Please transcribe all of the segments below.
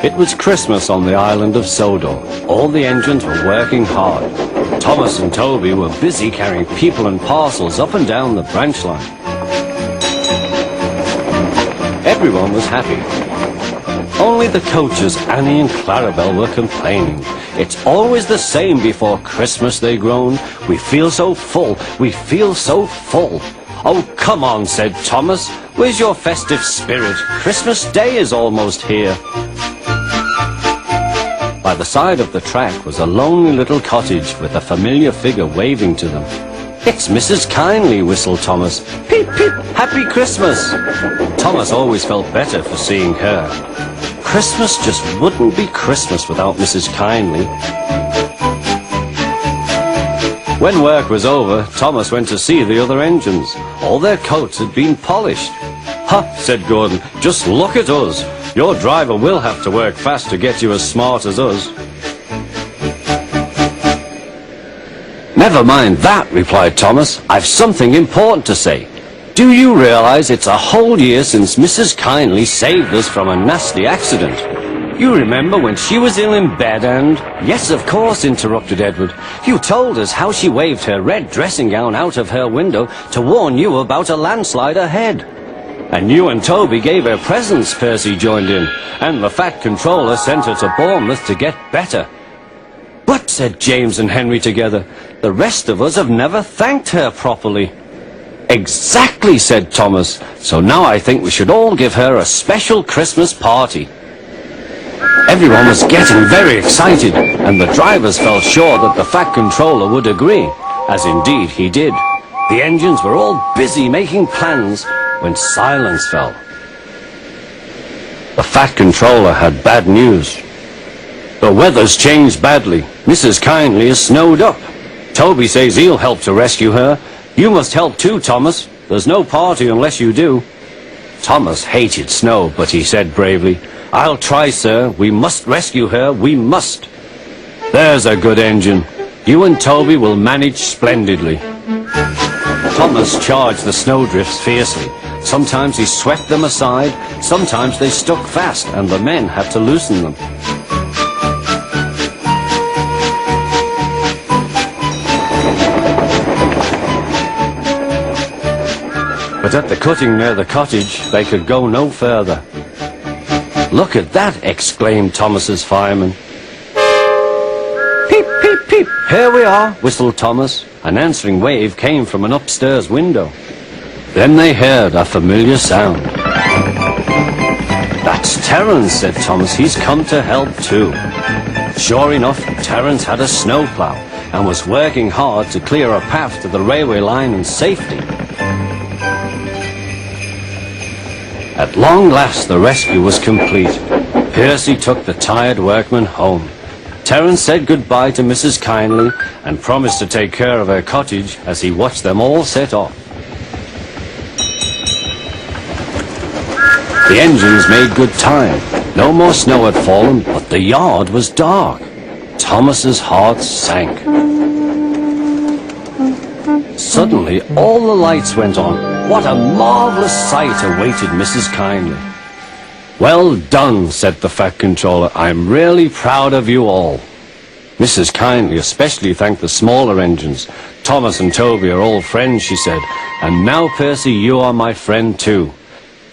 It was Christmas on the island of Sodor. All the engines were working hard. Thomas and Toby were busy carrying people and parcels up and down the branch line. Everyone was happy. Only the coaches, Annie and Clarabelle, were complaining. It's always the same before Christmas, they groaned. We feel so full, we feel so full. Oh, come on, said Thomas. Where's your festive spirit? Christmas Day is almost here. By the side of the track was a lonely little cottage with a familiar figure waving to them. It's Mrs. Kindly, whistled Thomas. Peep, peep, Happy Christmas! Thomas always felt better for seeing her. Christmas just wouldn't be Christmas without Mrs. Kindly. When work was over, Thomas went to see the other engines. All their coats had been polished. Ha, said Gordon, just look at us. Your driver will have to work fast to get you as smart as us. Never mind that, replied Thomas. I've something important to say. Do you realize it's a whole year since Mrs. Kindly saved us from a nasty accident? You remember when she was ill in bed and... Yes, of course, interrupted Edward. You told us how she waved her red dressing gown out of her window to warn you about a landslide ahead. And you and Toby gave her presents, Percy joined in. And the Fat Controller sent her to Bournemouth to get better. But, said James and Henry together, the rest of us have never thanked her properly. Exactly, said Thomas. So now I think we should all give her a special Christmas party. Everyone was getting very excited, and the drivers felt sure that the Fat Controller would agree, as indeed he did. The engines were all busy making plans when silence fell. The Fat Controller had bad news. The weather's changed badly. Mrs. Kindly is snowed up. Toby says he'll help to rescue her. You must help too, Thomas. There's no party unless you do. Thomas hated snow, but he said bravely, I'll try, sir. We must rescue her. We must. There's a good engine. You and Toby will manage splendidly. Thomas charged the snowdrifts fiercely. Sometimes he swept them aside, sometimes they stuck fast, and the men had to loosen them. But at the cutting near the cottage, they could go no further. Look at that, exclaimed Thomas's fireman. Peep, peep, peep, here we are, whistled Thomas. An answering wave came from an upstairs window. Then they heard a familiar sound. That's Terence, said Thomas. He's come to help too. Sure enough, Terence had a snowplow and was working hard to clear a path to the railway line in safety. At long last, the rescue was complete. Percy took the tired workmen home. Terence said goodbye to Mrs. Kindly and promised to take care of her cottage as he watched them all set off. The engines made good time. No more snow had fallen, but the yard was dark. Thomas's heart sank. Suddenly, all the lights went on. What a marvelous sight awaited Mrs. Kindly. Well done, said the Fat Controller. I'm really proud of you all. Mrs. Kindly especially thanked the smaller engines. Thomas and Toby are all friends, she said. And now, Percy, you are my friend too.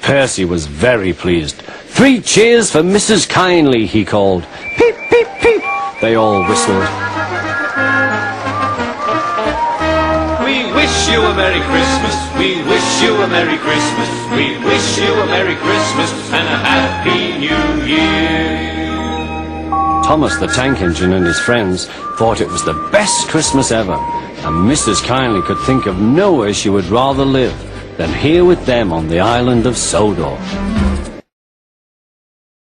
Percy was very pleased. 3 cheers for Mrs. Kindly, he called. Peep, peep, peep, they all whistled. We wish you a Merry Christmas, we wish you a Merry Christmas, we wish you a Merry Christmas and a Happy New Year. Thomas the Tank Engine and his friends thought it was the best Christmas ever, and Mrs. Kindly could think of nowhere she would rather live than here with them on the island of Sodor.